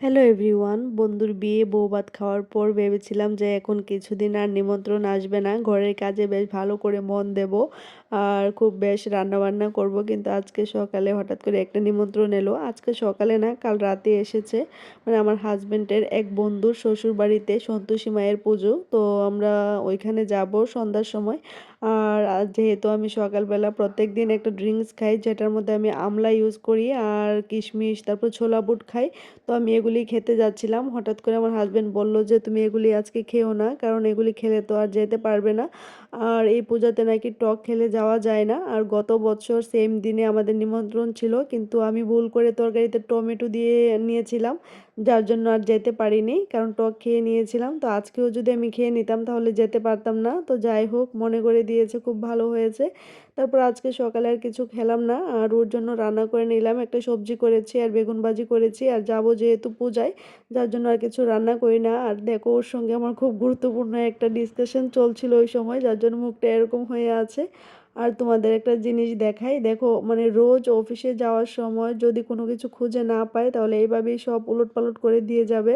Hello everyone, বন্ধুর বিয়ে বউ ভাত খাওয়ার পর ভেবেছিলাম যে এখন কিছুদিন আর নিমন্ত্রণ আসবে না, ঘরের কাজে বেশ ভালো করে মন দেব আর খুব বেশ রান্না বান্না করব। কিন্তু আজকে সকালে হঠাৎ করে একটা নিমন্ত্রণ এলো। আজকে সকালে না, কাল রাতে এসেছে। মানে আমার হাজবেন্ডের এক বন্ধুর শ্বশুর বাড়িতে সন্তোষী মায়ের পুজো, তো আমরা ওইখানে যাব সন্ধ্যার সময়। আর যেহেতু আমি সকালবেলা প্রত্যেক দিন একটা ড্রিঙ্কস খাই, যেটার মধ্যে আমি আমলা ইউজ করি আর কিশমিশ, তারপর ছোলা বুট খাই। তো আমি এগুলি খেতে যাচ্ছিলাম, হঠাৎ করে আমার হাজবেন্ড বলল যে তুমি এগুলি আজকে খেও না, কারণ এগুলি খেলে তো আর যেতে পারবে না। আর এই পূজাতে নাকি টক খেলে যাওয়া যায় না। আর গত বছর সেম দিনে আমাদের নিমন্ত্রণ ছিল, কিন্তু আমি ভুল করে তরকারিতে টমেটো দিয়ে নিয়েছিলাম, যার জন্য আর যেতে পারিনি, কারণ টক খেয়ে নিয়েছিলাম। তো আজকেও যদি আমি খেয়ে নিতাম তাহলে যেতে পারতাম না। তো যাই হোক, মনে করে দিয়েছে, খুব ভালো হয়েছে। তারপর আজকে সকালে আর কিছু খেলাম না, আর ওর জন্য রান্না করে নিলাম, একটা সবজি করেছি আর বেগুন ভাজি করেছি। আর যাবো যেহেতু পূজায়, যার জন্য আর কিছু রান্না করি না। আর দেখো, ওর সঙ্গে আমার খুব গুরুত্বপূর্ণ একটা ডিসকাশন চলছিল ওই সময়, যার জন্য মুখটা এরকম হয়ে আছে। আর তোমাদের একটা জিনিস দেখাই, দেখো, মানে রোজ অফিসে যাওয়ার সময় যদি কোনো কিছু খুঁজে না পায় তাহলে এইভাবেই সব উলটপালট করে দিয়ে যাবে।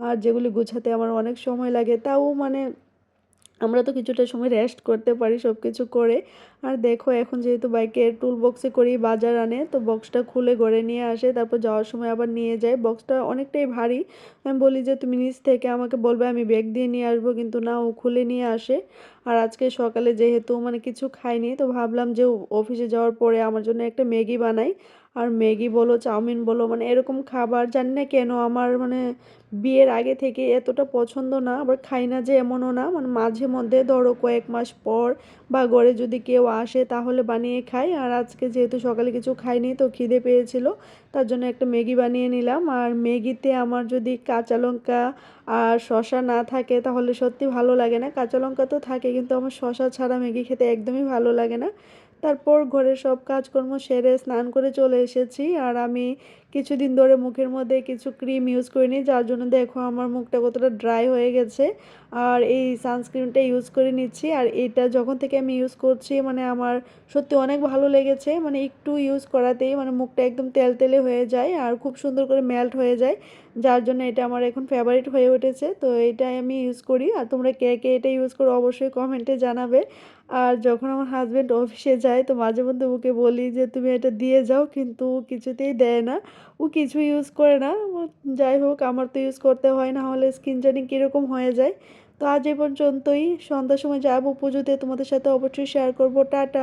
আর যেগুলি গুছাতে আমার অনেক সময় লাগে, তাও মানে আমরা তো কিছুটা সময় রেস্ট করতে পারি সব কিছু করে। আর দেখো, এখন যেহেতু বাইকে টুল বক্সে করেই বাজার আনে, তো বক্সটা খুলে ঘরে নিয়ে আসে, তারপর যাওয়ার সময় আবার নিয়ে যায়। বক্সটা অনেকটাই ভারী। আমি বলি যে তুমি নিচ থেকে আমাকে বলবে, আমি ব্যাগ দিয়ে নিয়ে আসবো, কিন্তু না, ও খুলে নিয়ে আসে। আর আজকে সকালে যেহেতু মানে কিছু খাইনি, তো ভাবলাম যে অফিসে যাওয়ার পরে আমার জন্য একটা ম্যাগি বানাই। আর ম্যাগি বলো, চাউমিন বলো, মানে এরকম খাবার জানি না কেন আমার মানে বিয়ের আগে থেকে এতটা পছন্দ না, আবার খাই না যে এমনও না, মানে মাঝে মধ্যে ধরো কয়েক মাস পর বা ঘরে যদি কেউ আসে তাহলে বানিয়ে খাই। আর আজকে যেহেতু সকালে কিছু খাইনি, তো খিদে পেয়েছিল, তার জন্য একটা ম্যাগি বানিয়ে নিলাম। আর ম্যাগিতে আমার যদি কাঁচা লঙ্কা আর শসা না থাকে তাহলে সত্যি ভালো লাগে না। কাঁচা লঙ্কা তো থাকে, কিন্তু আমার শসা ছাড়া ম্যাগি খেতে একদমই ভালো লাগে না। তারপর ঘরের সব কাজকর্ম সেরে স্নান করে চলে এসেছি। আর আমি কিছুদিন ধরে মুখের মধ্যে কিছু ক্রিম ইউজ করিনি, যার জন্য দেখো আমার মুখটা কতটা ড্রাই হয়ে গেছে। আর এই সানস্ক্রিনটা ইউজ করে নিচ্ছি, আর এটা যখন থেকে আমি ইউজ করছি মানে আমার সত্যি অনেক ভালো লেগেছে। মানে একটু ইউজ করাতেই মানে মুখটা একদম তেলতেলে হয়ে যায় আর খুব সুন্দর করে মেল্ট হয়ে যায়, যার জন্য এটা আমার এখন ফেভারিট হয়ে উঠেছে। তো এটাই আমি ইউজ করি। আর তোমরা কে কে এটা ইউজ করো অবশ্যই কমেন্টে জানাবে। আর যখন আমার হাজব্যান্ড অফিসে যায় তো মাঝে মধ্যে ওকে বলি যে তুমি এটা দিয়ে যাও, কিন্তু ও কিছুতেই দেয় না, ও কিছু ইউজ করে না। যাই হোক, আমার তো ইউজ করতে হয়, না হলে স্কিন জানি কীরকম হয়ে যায়। তো আজ এই পর্যন্তই, সন্ধ্যার সময় যাবো পুজোতে, তোমাদের সাথে অবশ্যই শেয়ার করবো। টাটা।